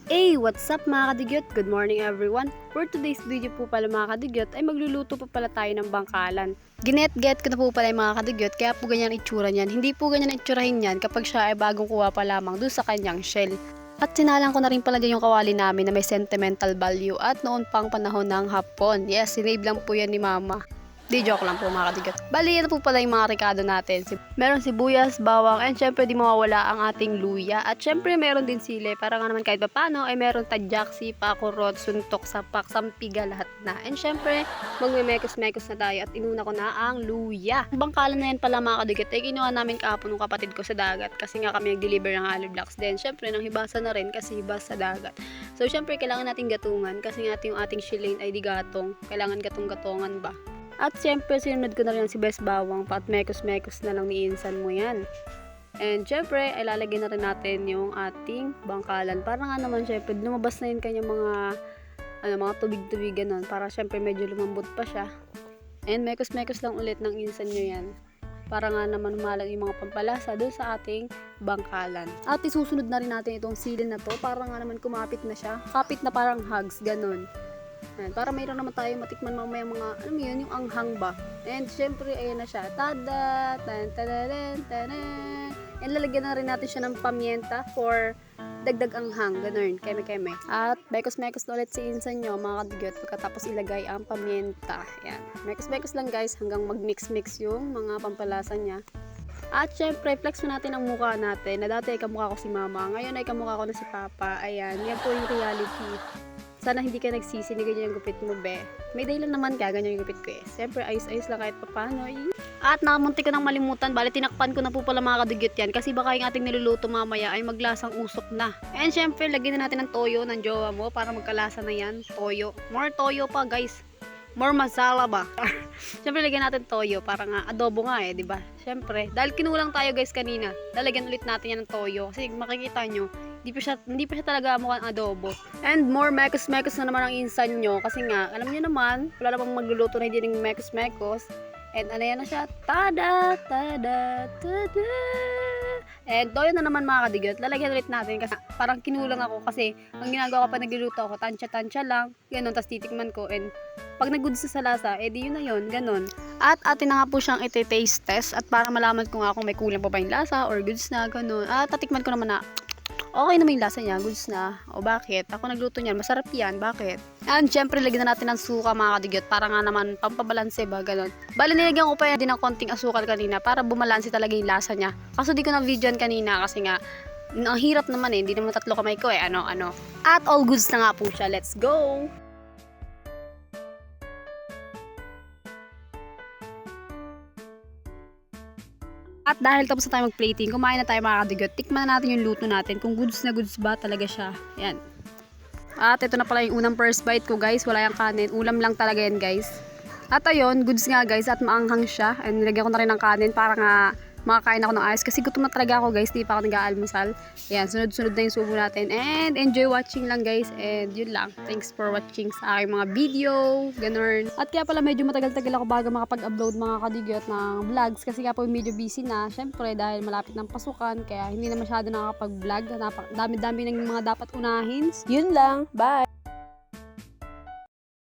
Hey, what's up mga kadigyot? Good morning everyone. For today's video po pala mga kadigyot ay magluluto po pala tayo ng bangkalan. Ginet-get ko na po pala yung mga kadigyot kaya po ganyan itsura niyan. Hindi po ganyan itsurahin yan kapag siya ay bagong kuha pa lamang dun sa kanyang shell. At sinalang ko na rin pala dyan yung kawali namin na may sentimental value at noon pang panahon ng hapon. Yes, sinave lang po yan ni mama. Di joke lang po mga kadigyot. Bali, yan po pala yung mga rekado natin. Meron sibuyas, bawang, and syempre di mawawala ang ating luya. At syempre meron din sili. Para nga naman kahit paano ay meron tadyak, sipa, kurot, suntok, sapak, sampiga, lahat na. And syempre, magmemekos-mekos na tayo at inuna ko na ang luya. Bangkalan na yan pala mga kadigyot ay kinuha namin kahapon ng kapatid ko sa dagat. Kasi nga kami nag-deliver ng hollow blocks. Then syempre nang hibasa na rin kasi hibas sa dagat. So syempre kailangan natin gatungan kasi nga yung ating shilane ay di gatong. Kailangan gatong-gatongan ba? At syempre, sinunod ko na rin si Best Bawang pa at mekos-mekos na lang niinsan mo yan. And syempre, ay lalagyan na rin natin yung ating bangkalan. Para nga naman syempre, lumabas na yun kanyang mga tubig-tubig ganun. Para syempre, medyo lumambot pa siya. And mekos-mekos lang ulit ng insan nyo yan. Para nga naman humalag yung mga pampalasa doon sa ating bangkalan. At isusunod na rin natin itong sili na to. Para nga naman kumapit na siya. Kapit na parang hugs, ganun. Ayan, para mayroon naman tayo matikman mamaya mga, alam mo yun, yung anghang ba. And syempre, ayan na siya. Tada! Tan-tadadin! Tadan! And lalagyan na rin natin siya ng pamienta for dagdag anghang. Ganun, keme-keme. At mekos-mekos na ulit si insan nyo, mga kadigyot, pagkatapos ilagay ang pamienta. Ayan. Mekos-mekos lang guys, hanggang mag-mix-mix yung mga pampalasa niya. At syempre, flex mo natin ang mukha natin. Na dati ay kamukha ko si mama, ngayon ay kamukha ko na si papa. Ayan, yan po yung reality. Sana hindi ka nagsisi, ni ganyan yung gupit mo, be. May dahilan naman ka, ganyan yung gupit ko eh. Siyempre, ayos-ayos lang kahit papano eh. At nakamunti ko ng malimutan, bali tinakpan ko na po pala mga kadugyot yan. Kasi baka yung ating niluluto mamaya ay maglasang usok na. And syempre, lagyan na natin ng toyo ng jowa mo para magkalasa na yan. Toyo. More toyo pa guys. More masala ba? Syempre, lagyan natin toyo para nga adobo nga eh, di ba? Syempre, dahil kinulang tayo guys kanina, lalagyan ulit natin yan ng toyo. Kasi makikita nyo, hindi pa siya talaga mukhang adobo. And more mekos-mekos na naman ang insan nyo. Kasi nga, alam nyo naman, wala namang magluluto na hindi ng mekos-mekos. And ano yan na siya? Tada! Tada! Tada! And toyo na naman mga kadigyot. Lalagyan ulit natin kasi parang kinulang ako kasi ang ginagawa ko pa nagluluto ako, tansya-tansya lang. Ganun, tas titikman ko. And pag nag-goods sa lasa, edi yun na yun, ganun. At atin na nga po siyang iti-taste test at para malaman ko nga kung may kulang pa ba yung lasa or goods na, ganun. At tatikman ko naman na okay naman yung lasa niya, goods na. O bakit? Ako nagluto niyan, masarap yan, bakit? And syempre, lagyan na natin ng suka mga kadigyot para nga naman pampabalanse ba, ganun. Bali, nilagyan ko pa din ng konting asukal kanina para bumalanse talaga yung lasa niya. Kaso di ko na videoan kanina kasi nga, ang hirap naman eh, hindi naman tatlo kamay ko eh, ano. At all goods na nga po siya, let's go! At dahil tapos na tayo mag-plating, kumain na tayo mga kadigyot. Tikman na natin yung luto natin kung goods na goods ba talaga siya. Yan. At ito na pala yung unang first bite ko guys. Wala yung kanin. Ulam lang talaga yan guys. At ayun, goods nga guys. At maanghang siya. And nilagyan ko na rin ng kanin para nga makakain ako ng ayos. Kasi gutom na talaga ako guys. Di pa ako nag-aalmusal. Yan, sunod-sunod na yung subo natin. And enjoy watching lang guys. And yun lang. Thanks for watching sa aking mga video. Ganun. At kaya pala medyo matagal-tagal ako bago makapag-upload mga kadigyot ng vlogs. Kasi kaya po medyo busy na. Syempre dahil malapit ng pasukan. Kaya hindi na masyado nakakapag-vlog. Dami-dami ng mga dapat unahin. Yun lang. Bye!